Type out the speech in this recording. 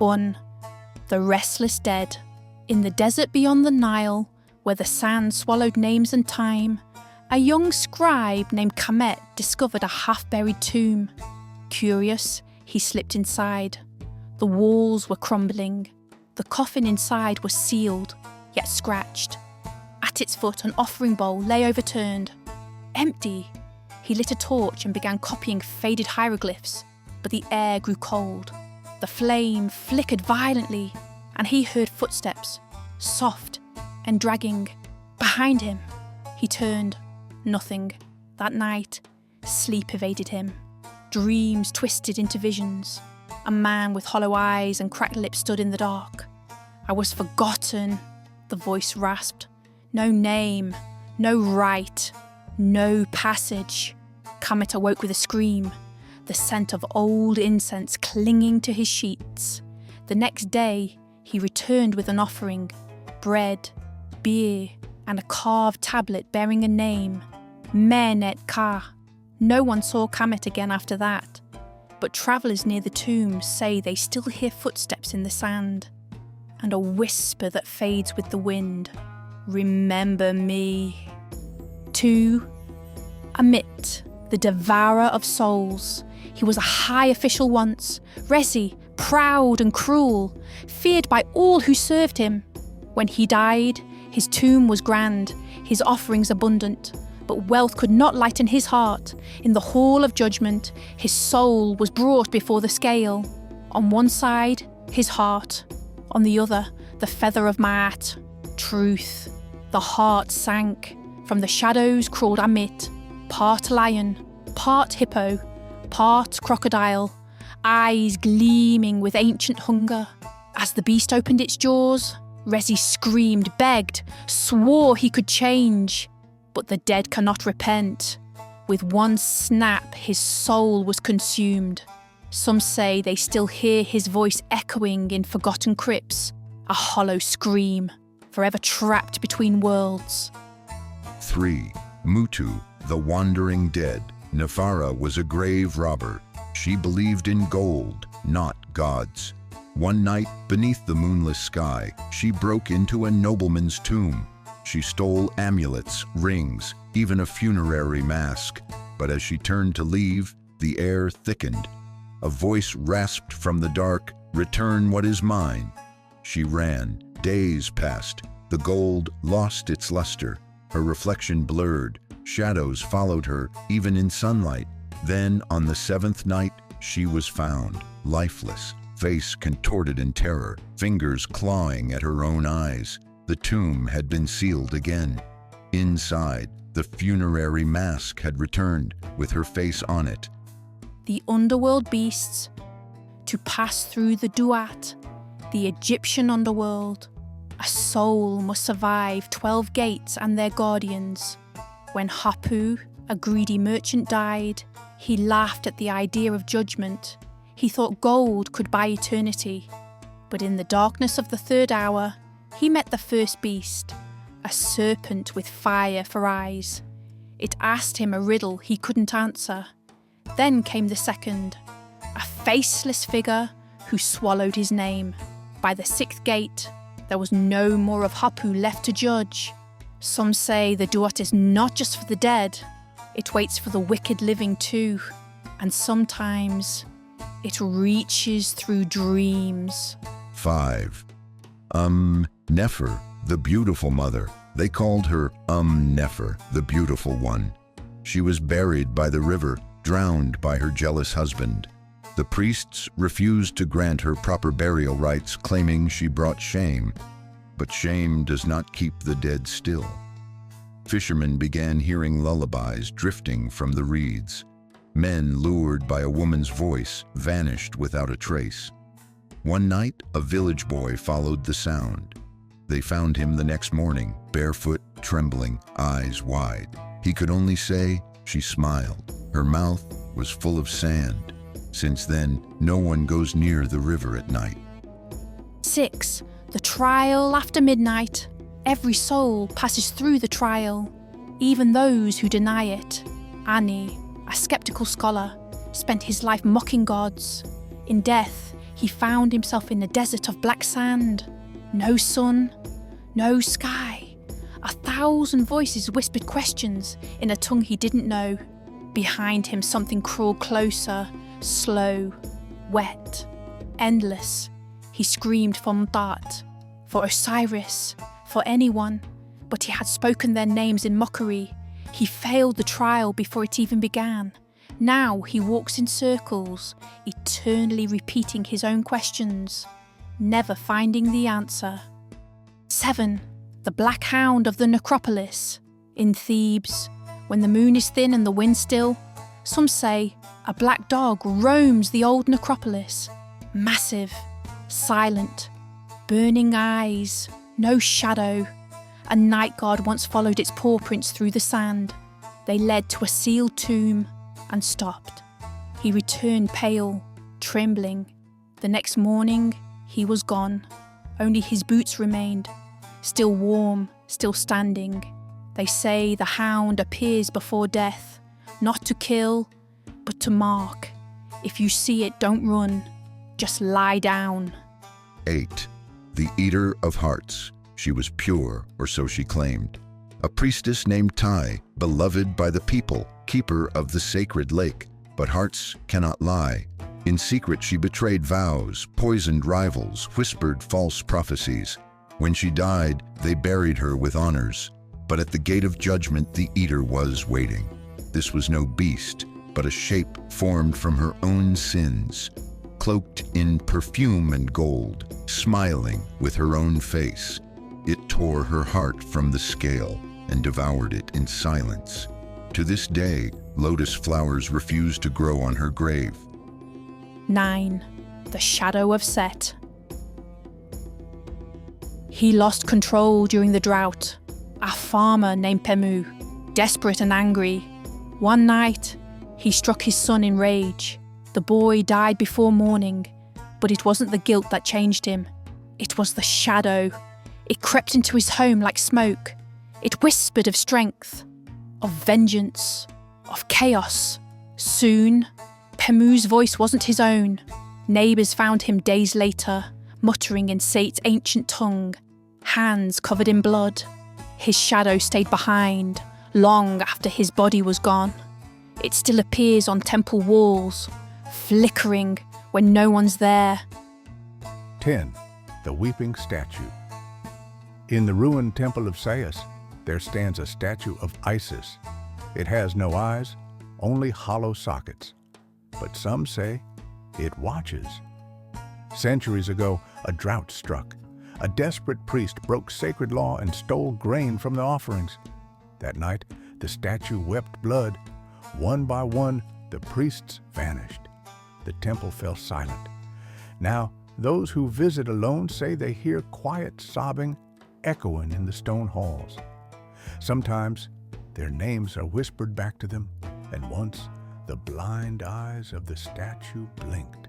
1. The Restless Dead. In the desert beyond the Nile, where the sand swallowed names and time, a young scribe named Ammit discovered a half-buried tomb. Curious, he slipped inside. The walls were crumbling. The coffin inside was sealed, yet scratched. At its foot, an offering bowl lay overturned. Empty. He lit a torch and began copying faded hieroglyphs, but the air grew cold. The flame flickered violently, and he heard footsteps, soft and dragging, behind him. He turned. Nothing. That night, sleep evaded him. Dreams twisted into visions. A man with hollow eyes and cracked lips stood in the dark. I was forgotten, the voice rasped. No name, no right, no passage. Ammit awoke with a scream, the scent of old incense clinging to his sheets. The next day, he returned with an offering, bread, beer, and a carved tablet bearing a name, Menet Ka. No one saw Ammit again after that, but travellers near the tomb say they still hear footsteps in the sand, and a whisper that fades with the wind. Remember me. 2. Ammit, the Devourer of Souls. He was a high official once, Resi, proud and cruel, feared by all who served him. When he died, his tomb was grand, his offerings abundant, but wealth could not lighten his heart. In the hall of judgment, his soul was brought before the scale. On one side, his heart. On the other, the feather of Ma'at, truth. The heart sank. From the shadows crawled Ammit, part lion, part hippo, part crocodile, eyes gleaming with ancient hunger. As the beast opened its jaws, Resi screamed, begged, swore he could change. But the dead cannot repent. With one snap, his soul was consumed. Some say they still hear his voice echoing in forgotten crypts, a hollow scream, forever trapped between worlds. 3. Mutu, the Wandering Dead. Nefer was a grave robber. She believed in gold, not gods. One night, beneath the moonless sky, she broke into a nobleman's tomb. She stole amulets, rings, even a funerary mask. But as she turned to leave, the air thickened. A voice rasped from the dark, "Return what is mine." She ran. Days passed. The gold lost its luster. Her reflection blurred. Shadows followed her, even in sunlight. Then, on the 7th night, she was found, lifeless, face contorted in terror, fingers clawing at her own eyes. The tomb had been sealed again. Inside, the funerary mask had returned, with her face on it. The Underworld Beasts. To pass through the Duat, the Egyptian underworld, a soul must survive 12 gates and their guardians. When Hapu, a greedy merchant, died, he laughed at the idea of judgment. He thought gold could buy eternity. But in the darkness of the 3rd hour, he met the first beast, a serpent with fire for eyes. It asked him a riddle he couldn't answer. Then came the second, a faceless figure who swallowed his name. By the 6th gate, there was no more of Hapu left to judge. Some say the Duat is not just for the dead, it waits for the wicked living too. And sometimes it reaches through dreams. 5. Nefer, the beautiful mother. They called her Nefer, the beautiful one. She was buried by the river, drowned by her jealous husband. The priests refused to grant her proper burial rites, claiming she brought shame. But shame does not keep the dead still. Fishermen began hearing lullabies drifting from the reeds. Men, lured by a woman's voice, vanished without a trace. One night, a village boy followed the sound. They found him the next morning, barefoot, trembling, eyes wide. He could only say, she smiled. Her mouth was full of sand. Since then, no one goes near the river at night. 6. The trial after midnight. Every soul passes through the trial, even those who deny it. Ani, a skeptical scholar, spent his life mocking gods. In death, he found himself in a desert of black sand. No sun, no sky. 1,000 voices whispered questions in a tongue he didn't know. Behind him something crawled closer, slow, wet, endless. He screamed for Mdat, for Osiris, for anyone, but he had spoken their names in mockery. He failed the trial before it even began. Now he walks in circles, eternally repeating his own questions, never finding the answer. 7. The Black Hound of the Necropolis. In Thebes, when the moon is thin and the wind still, some say a black dog roams the old necropolis. Massive, silent, burning eyes, no shadow. A night guard once followed its paw prints through the sand. They led to a sealed tomb and stopped. He returned pale, trembling. The next morning, he was gone. Only his boots remained, still warm, still standing. They say the hound appears before death, not to kill, but to mark. If you see it, don't run, just lie down. 8. The Eater of Hearts. She was pure, or so she claimed. A priestess named Tai, beloved by the people, keeper of the sacred lake. But hearts cannot lie. In secret she betrayed vows, poisoned rivals, whispered false prophecies. When she died, they buried her with honors. But at the gate of judgment the Eater was waiting. This was no beast, but a shape formed from her own sins, cloaked in perfume and gold, smiling with her own face. It tore her heart from the scale and devoured it in silence. To this day, lotus flowers refuse to grow on her grave. 9. The Shadow of Set. He lost control during the drought. A farmer named Pemu, desperate and angry. One night, he struck his son in rage. The boy died before morning, but it wasn't the guilt that changed him. It was the shadow. It crept into his home like smoke. It whispered of strength, of vengeance, of chaos. Soon, Pemu's voice wasn't his own. Neighbours found him days later, muttering in Sate's ancient tongue, hands covered in blood. His shadow stayed behind, long after his body was gone. It still appears on temple walls, flickering when no one's there. 10. The Weeping Statue. In the ruined temple of Sais, there stands a statue of Isis. It has no eyes, only hollow sockets. But some say it watches. Centuries ago, a drought struck. A desperate priest broke sacred law and stole grain from the offerings. That night, the statue wept blood. One by one, the priests vanished. The temple fell silent. Now, those who visit alone say they hear quiet sobbing echoing in the stone halls. Sometimes, their names are whispered back to them, and once the blind eyes of the statue blinked.